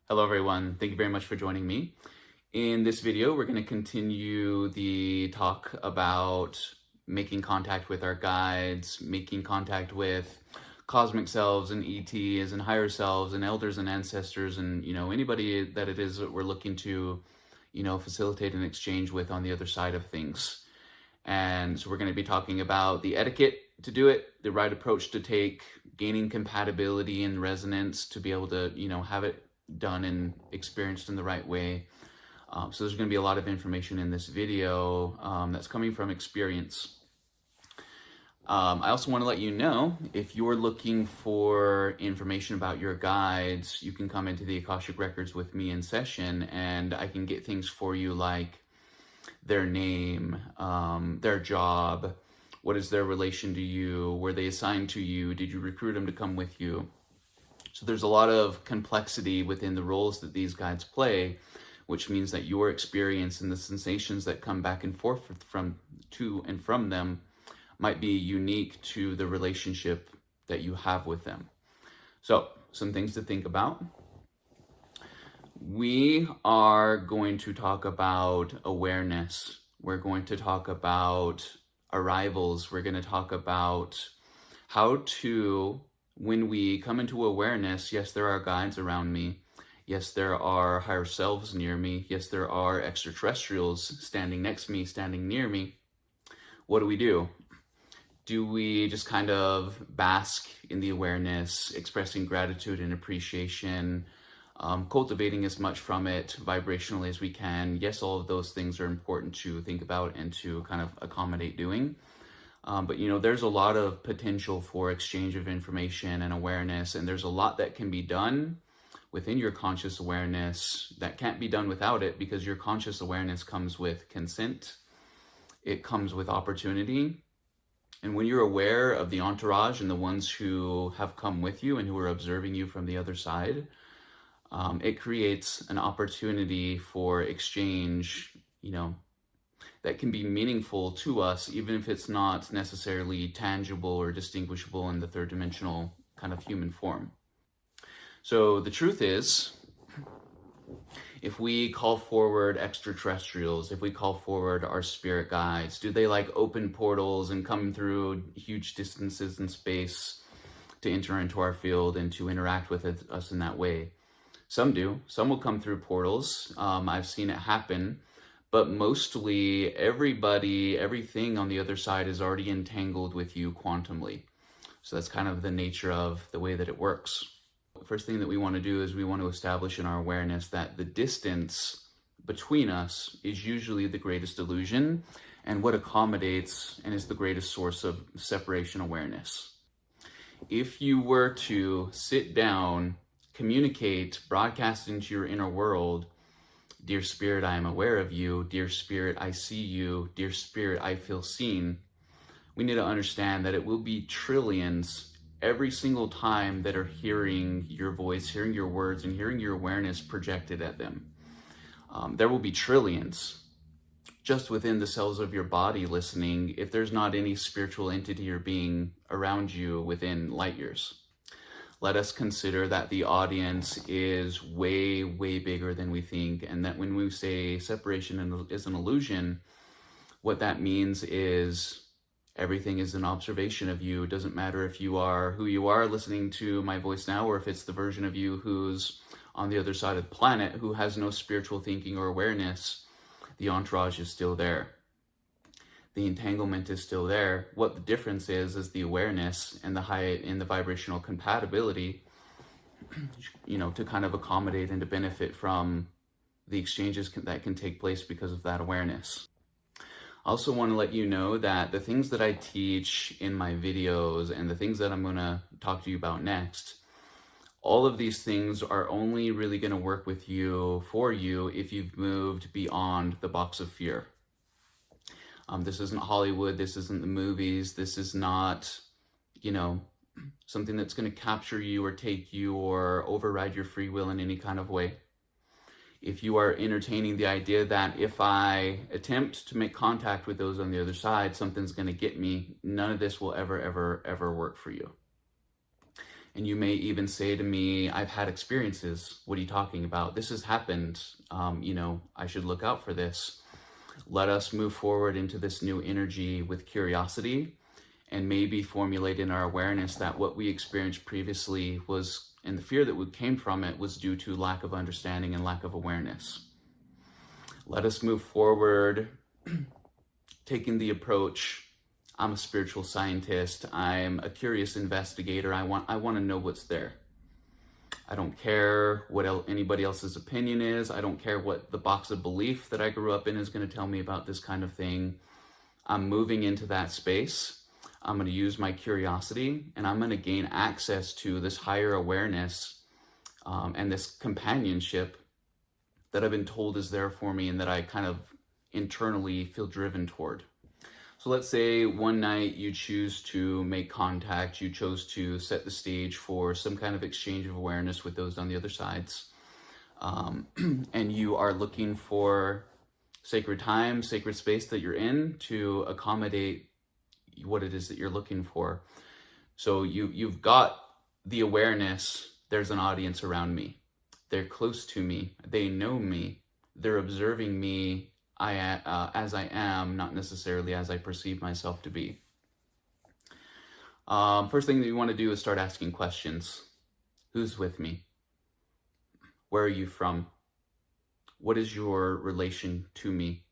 Hello everyone, thank you very much for joining me. In this video, we're going to continue the talk about making contact with our guides, making contact with cosmic selves and ETs and higher selves and elders and ancestors and, anybody that it is that we're looking to, facilitate an exchange with on the other side of things. And so we're going to be talking about the etiquette to do it, the right approach to take, gaining compatibility and resonance to be able to, have it done and experienced in the right way. So there's going to be a lot of information in this video that's coming from experience. I also want to let you know, if you're looking for information about your guides, you can come into the Akashic Records with me in session, and I can get things for you like their name, their job, what is their relation to you, were they assigned to you, did you recruit them to come with you? So there's a lot of complexity within the roles that these guides play, which means that your experience and the sensations that come back and forth to and from them might be unique to the relationship that you have with them. So some things to think about. We are going to talk about awareness. We're going to talk about arrivals. We're going to talk about how to, when we come into awareness, yes, there are guides around me. Yes, there are higher selves near me. Yes, there are extraterrestrials standing next to me, standing near me. What do? Do we just kind of bask in the awareness, expressing gratitude and appreciation, cultivating as much from it vibrationally as we can? Yes, all of those things are important to think about and to kind of accommodate doing. But there's a lot of potential for exchange of information and awareness, and there's a lot that can be done within your conscious awareness that can't be done without it, because your conscious awareness comes with consent. It comes with opportunity. And when you're aware of the entourage and the ones who have come with you and who are observing you from the other side, it creates an opportunity for exchange, that can be meaningful to us, even if it's not necessarily tangible or distinguishable in the third dimensional kind of human form. So the truth is, if we call forward extraterrestrials, if we call forward our spirit guides, do they like open portals and come through huge distances in space to enter into our field and to interact with us in that way? Some do. Some will come through portals. I've seen it happen. But mostly everything on the other side is already entangled with you quantumly. So that's kind of the nature of the way that it works. The first thing that we want to do is we want to establish in our awareness that the distance between us is usually the greatest illusion and what accommodates and is the greatest source of separation awareness. If you were to sit down, communicate, broadcast into your inner world, "Dear Spirit, I am aware of you. Dear Spirit, I see you. Dear Spirit, I feel seen," we need to understand that it will be trillions every single time that are hearing your voice, hearing your words, and hearing your awareness projected at them. There will be trillions just within the cells of your body listening if there's not any spiritual entity or being around you within light years. Let us consider that the audience is way, way bigger than we think, and that when we say separation is an illusion, what that means is everything is an observation of you. It doesn't matter if you are who you are listening to my voice now, or if it's the version of you who's on the other side of the planet, who has no spiritual thinking or awareness. The entourage is still there. The entanglement is still there. What the difference is the awareness and the vibrational compatibility, to kind of accommodate and to benefit from the exchanges that can take place because of that awareness. I also want to let you know that the things that I teach in my videos and the things that I'm going to talk to you about next, all of these things are only really going to work with you, for you, if you've moved beyond the box of fear. This isn't Hollywood. This isn't the movies. This is not, something that's going to capture you or take you or override your free will in any kind of way. If you are entertaining the idea that if I attempt to make contact with those on the other side, something's going to get me, none of this will ever, ever, ever work for you. And you may even say to me, I've had experiences. What are you talking about? This has happened. I should look out for this. Let us move forward into this new energy with curiosity, and maybe formulate in our awareness that what we experienced previously was, and the fear that came from it, was due to lack of understanding and lack of awareness. Let us move forward, taking the approach, I'm a spiritual scientist, I'm a curious investigator, I want to know what's there. I don't care what anybody else's opinion is. I don't care what the box of belief that I grew up in is going to tell me about this kind of thing. I'm moving into that space. I'm going to use my curiosity, and I'm going to gain access to this higher awareness and this companionship that I've been told is there for me and that I kind of internally feel driven toward. So let's say one night you choose to make contact, you chose to set the stage for some kind of exchange of awareness with those on the other sides, and you are looking for sacred time, sacred space that you're in to accommodate what it is that you're looking for. So you've got the awareness, there's an audience around me, they're close to me, they know me, they're observing me as I am, not necessarily as I perceive myself to be. First thing that you want to do is start asking questions. Who's with me? Where are you from? What is your relation to me?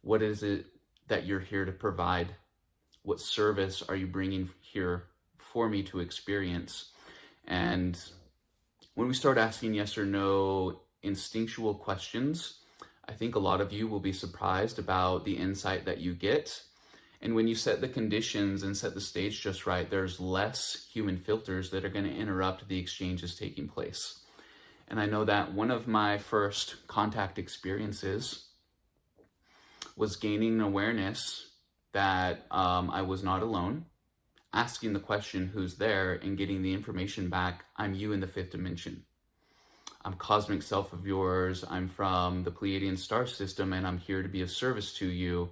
What is it that you're here to provide? What service are you bringing here for me to experience? And when we start asking yes or no instinctual questions, I think a lot of you will be surprised about the insight that you get. And when you set the conditions and set the stage just right, there's less human filters that are going to interrupt the exchanges taking place. And I know that one of my first contact experiences was gaining an awareness that I was not alone, asking the question, who's there, and getting the information back, I'm you in the fifth dimension. I'm cosmic self of yours, I'm from the Pleiadian star system, and I'm here to be of service to you.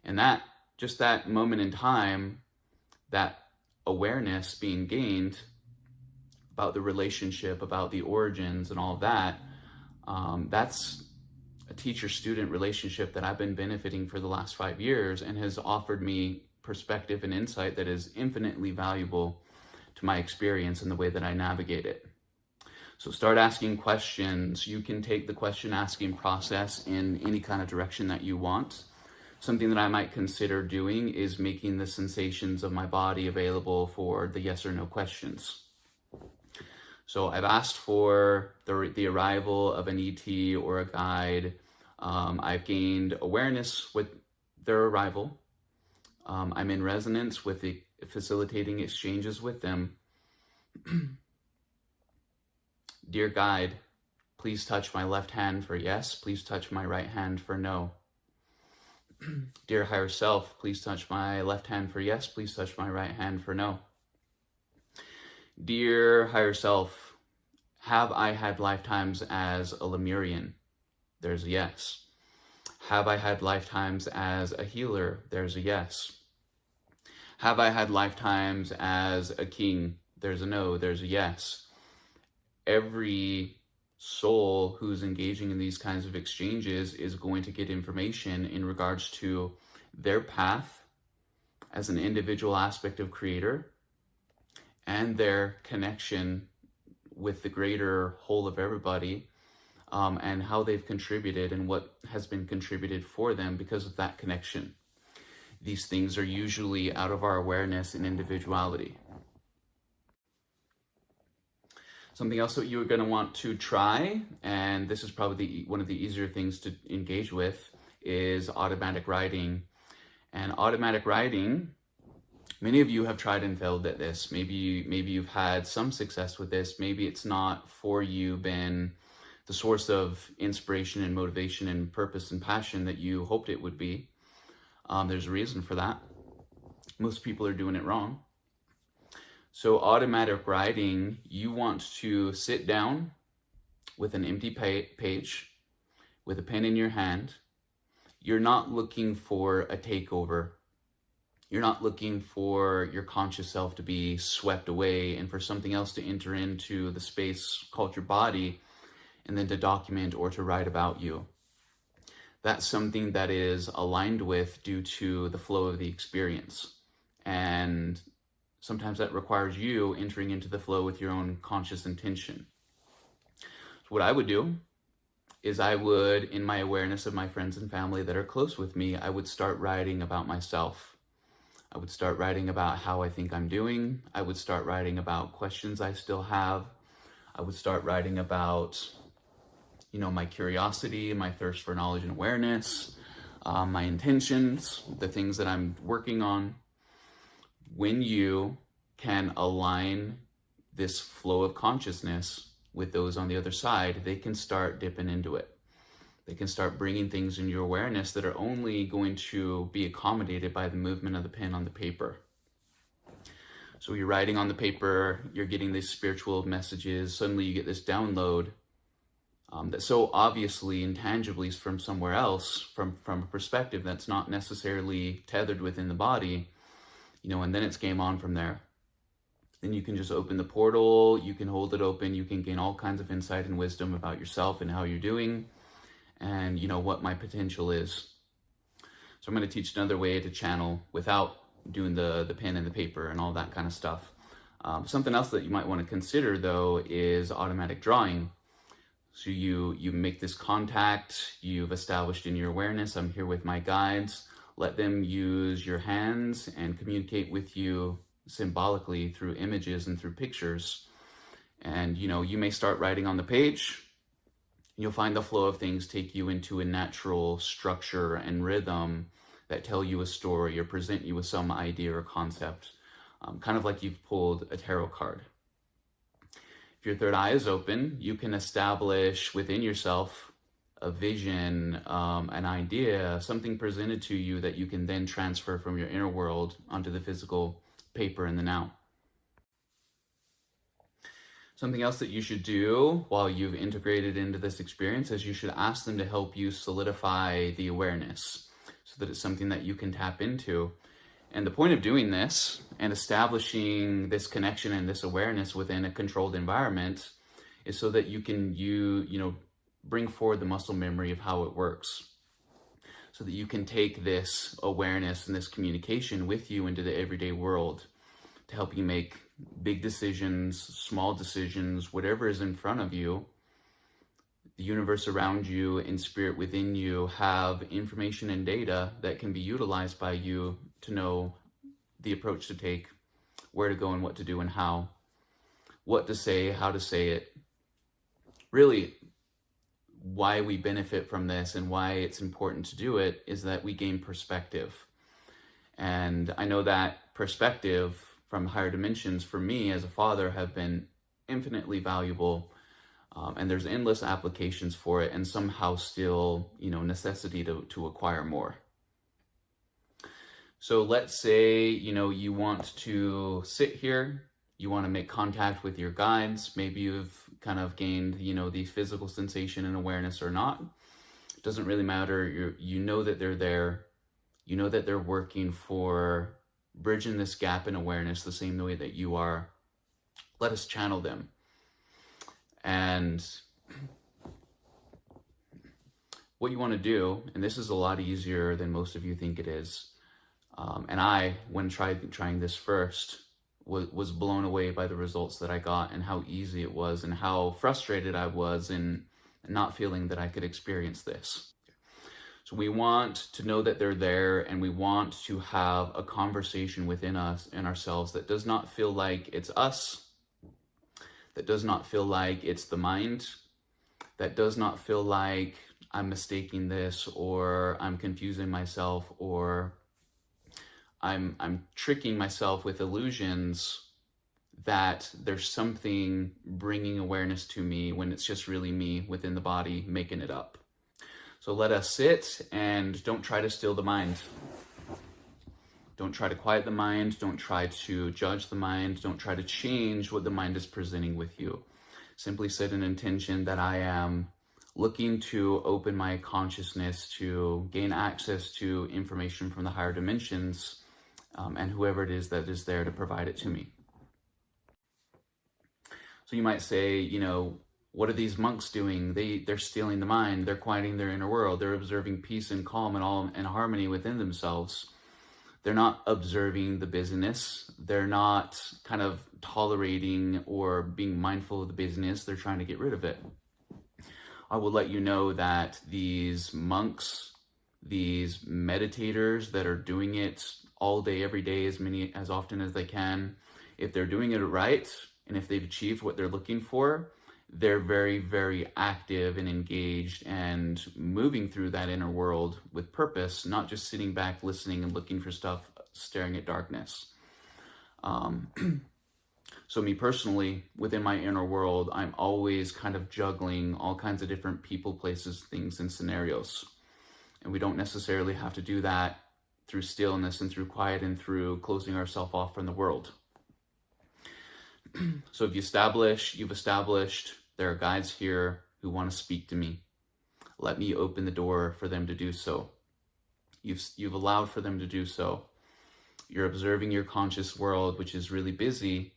And that, just that moment in time, that awareness being gained about the relationship, about the origins and all of that, that's a teacher-student relationship that I've been benefiting for the last 5 years and has offered me perspective and insight that is infinitely valuable to my experience and the way that I navigate it. So start asking questions. You can take the question asking process in any kind of direction that you want. Something that I might consider doing is making the sensations of my body available for the yes or no questions. So I've asked for the arrival of an ET or a guide. I've gained awareness with their arrival. I'm in resonance with the facilitating exchanges with them. Dear guide, please touch my left hand for yes. Please touch my right hand for no. Dear higher self, please touch my left hand for yes. Please touch my right hand for no. Dear higher self, have I had lifetimes as a Lemurian? There's a yes. Have I had lifetimes as a healer? There's a yes. Have I had lifetimes as a king? There's a no, there's a yes. Every soul who's engaging in these kinds of exchanges is going to get information in regards to their path as an individual aspect of creator and their connection with the greater whole of everybody, and how they've contributed and what has been contributed for them because of that connection. These things are usually out of our awareness and individuality. Something else that you're going to want to try, and this is probably one of the easier things to engage with, is automatic writing. And automatic writing, many of you have tried and failed at this. Maybe you've had some success with this. Maybe it's not for you been the source of inspiration and motivation and purpose and passion that you hoped it would be. There's a reason for that. Most people are doing it wrong. So automatic writing, you want to sit down with an empty page, with a pen in your hand. You're not looking for a takeover. You're not looking for your conscious self to be swept away and for something else to enter into the space called your body and then to document or to write about you. That's something that is aligned with due to the flow of the experience. And sometimes that requires you entering into the flow with your own conscious intention. So what I would do is I would, in my awareness of my friends and family that are close with me, I would start writing about myself. I would start writing about how I think I'm doing. I would start writing about questions I still have. I would start writing about, my curiosity, my thirst for knowledge and awareness, my intentions, the things that I'm working on. When you can align this flow of consciousness with those on the other side, they can start dipping into it. They can start bringing things in your awareness that are only going to be accommodated by the movement of the pen on the paper. So you're writing on the paper, you're getting these spiritual messages, suddenly you get this download that so obviously intangibly is from somewhere else, from a perspective that's not necessarily tethered within the body, and then it's game on from there. Then you can just open the portal, you can hold it open, you can gain all kinds of insight and wisdom about yourself and how you're doing, and what my potential is. So I'm going to teach another way to channel without doing the pen and the paper and all that kind of stuff. Something else that you might want to consider, though, is automatic drawing. So you make this contact, you've established in your awareness, I'm here with my guides. Let them use your hands and communicate with you symbolically through images and through pictures. And you may start writing on the page. You'll find the flow of things take you into a natural structure and rhythm that tell you a story or present you with some idea or concept, kind of like you've pulled a tarot card. If your third eye is open, you can establish within yourself a vision, an idea, something presented to you that you can then transfer from your inner world onto the physical paper in the now. Something else that you should do while you've integrated into this experience is you should ask them to help you solidify the awareness so that it's something that you can tap into. And the point of doing this and establishing this connection and this awareness within a controlled environment is so that you can bring forward the muscle memory of how it works, so that you can take this awareness and this communication with you into the everyday world to help you make big decisions, small decisions, whatever is in front of you. The universe around you and spirit within you have information and data that can be utilized by you to know the approach to take, where to go and what to do and how, what to say, how to say it. Really, why we benefit from this and why it's important to do it is that we gain perspective. And I know that perspective from higher dimensions for me as a father have been infinitely valuable. And there's endless applications for it and somehow still, necessity to acquire more. So let's say, you want to sit here, you want to make contact with your guides. Maybe you've kind of gained, the physical sensation and awareness or not. It doesn't really matter. You know that they're there. You know that they're working for bridging this gap in awareness the same way that you are. Let us channel them. And what you want to do, and this is a lot easier than most of you think it is, and I, when trying this first, was blown away by the results that I got and how easy it was and how frustrated I was in not feeling that I could experience this. So we want to know that they're there, and we want to have a conversation within us and ourselves that does not feel like it's us, that does not feel like it's the mind, that does not feel like I'm mistaking this, or I'm confusing myself, or I'm tricking myself with illusions that there's something bringing awareness to me when it's just really me within the body making it up. So let us sit and don't try to still the mind. Don't try to quiet the mind. Don't try to judge the mind. Don't try to change what the mind is presenting with you. Simply set an intention that I am looking to open my consciousness to gain access to information from the higher dimensions and whoever it is that is there to provide it to me. So you might say, what are these monks doing? They're stealing the mind. They're quieting their inner world. They're observing peace and calm and harmony within themselves. They're not observing the busyness. They're not kind of tolerating or being mindful of the busyness. They're trying to get rid of it. I will let you know that these monks, these meditators that are doing it all day, every day, as often as they can, if they're doing it right, and if they've achieved what they're looking for, they're very, very active and engaged and moving through that inner world with purpose, not just sitting back, listening and looking for stuff, staring at darkness. So me personally, within my inner world, I'm always kind of juggling all kinds of different people, places, things, and scenarios. And we don't necessarily have to do that through stillness and through quiet and through closing ourselves off from the world. So if you've established there are guides here who want to speak to me. Let me open the door for them to do so. You've allowed for them to do so. You're observing your conscious world, which is really busy,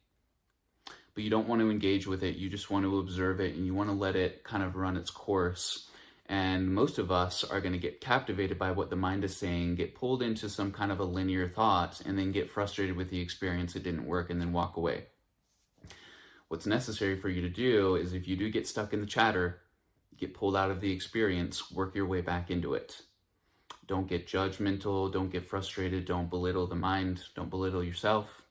but you don't want to engage with it. You just want to observe it, and you want to let it kind of run its course. And most of us are going to get captivated by what the mind is saying, get pulled into some kind of a linear thought, and then get frustrated with the experience, it didn't work, and then walk away. What's necessary for you to do is, if you do get stuck in the chatter, get pulled out of the experience, work your way back into it. Don't get judgmental, don't get frustrated, don't belittle the mind, don't belittle yourself.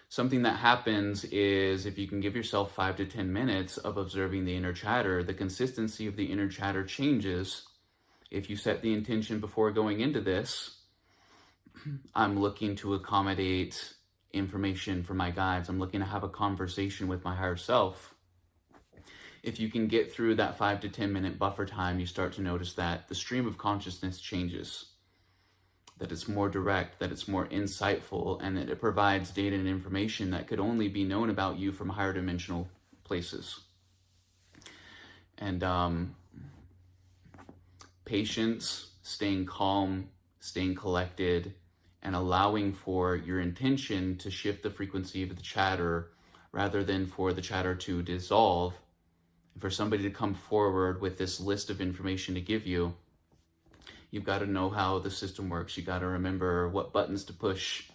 Something that happens is, if you can give yourself 5 to 10 minutes of observing the inner chatter, the consistency of the inner chatter changes. If you set the intention before going into this, I'm looking to accommodate information from my guides. I'm looking to have a conversation with my higher self. If you can get through that 5 to 10 minute buffer time, you start to notice that the stream of consciousness changes, that it's more direct, that it's more insightful, and that it provides data and information that could only be known about you from higher dimensional places. And patience, staying calm, staying collected, and allowing for your intention to shift the frequency of the chatter rather than for the chatter to dissolve. For somebody to come forward with this list of information to give you, you've got to know how the system works. You got to remember what buttons to push,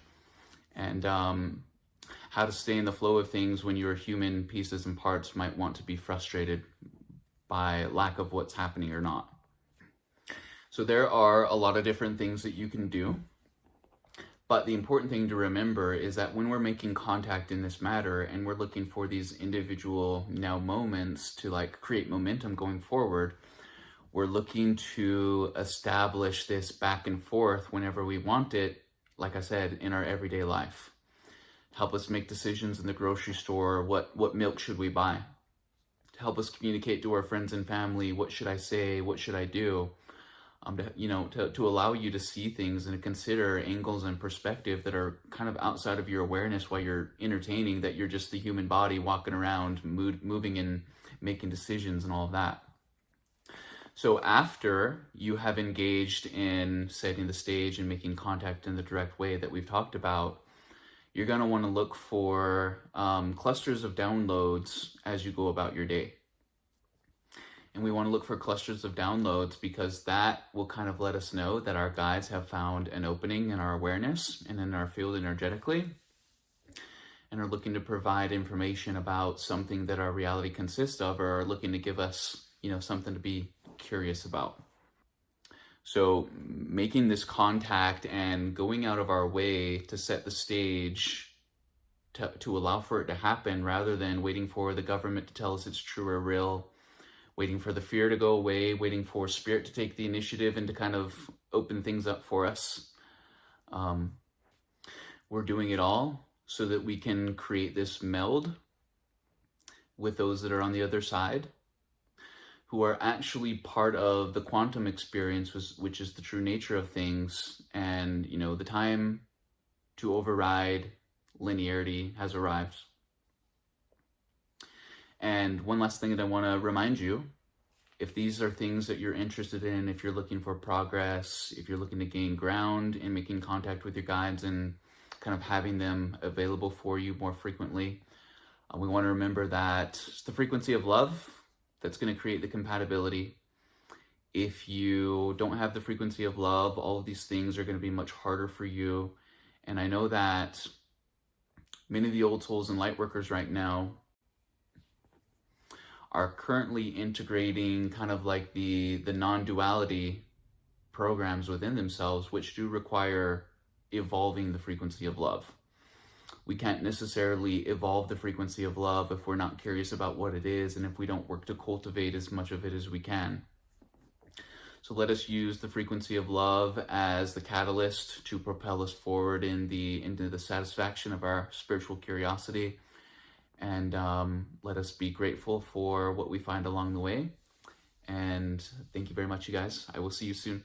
and how to stay in the flow of things when your human pieces and parts might want to be frustrated by lack of what's happening or not. So there are a lot of different things that you can do. But the important thing to remember is that when we're making contact in this matter, and we're looking for these individual now moments to create momentum going forward, we're looking to establish this back and forth whenever we want it, like I said, in our everyday life. Help us make decisions in the grocery store. What milk should we buy? To help us communicate to our friends and family, what should I say? What should I do? To allow you to see things and to consider angles and perspective that are kind of outside of your awareness while you're entertaining that you're just the human body walking around, moving and making decisions and all of that. So after you have engaged in setting the stage and making contact in the direct way that we've talked about, you're going to want to look for clusters of downloads as you go about your day. And we want to look for clusters of downloads because that will kind of let us know that our guides have found an opening in our awareness and in our field energetically, and are looking to provide information about something that our reality consists of, or are looking to give us, something to be curious about. So making this contact and going out of our way to set the stage to allow for it to happen, rather than waiting for the government to tell us it's true or real, waiting for the fear to go away, waiting for spirit to take the initiative and to kind of open things up for us. We're doing it all so that we can create this meld with those that are on the other side, who are actually part of the quantum experience, which is the true nature of things. And, the time to override linearity has arrived. And one last thing that I want to remind you If these are things that you're interested in, if you're looking for progress, if you're looking to gain ground in making contact with your guides and kind of having them available for you more frequently, we want to remember that it's the frequency of love that's going to create the compatibility. If you don't have the frequency of love, all of these things are going to be much harder for you. And I know that many of the old souls and light workers right now are currently integrating kind of like the non-duality programs within themselves, which do require evolving the frequency of love. We can't necessarily evolve the frequency of love if we're not curious about what it is, and if we don't work to cultivate as much of it as we can. So let us use the frequency of love as the catalyst to propel us forward into the satisfaction of our spiritual curiosity. And let us be grateful for what we find along the way. And thank you very much, you guys. I will see you soon.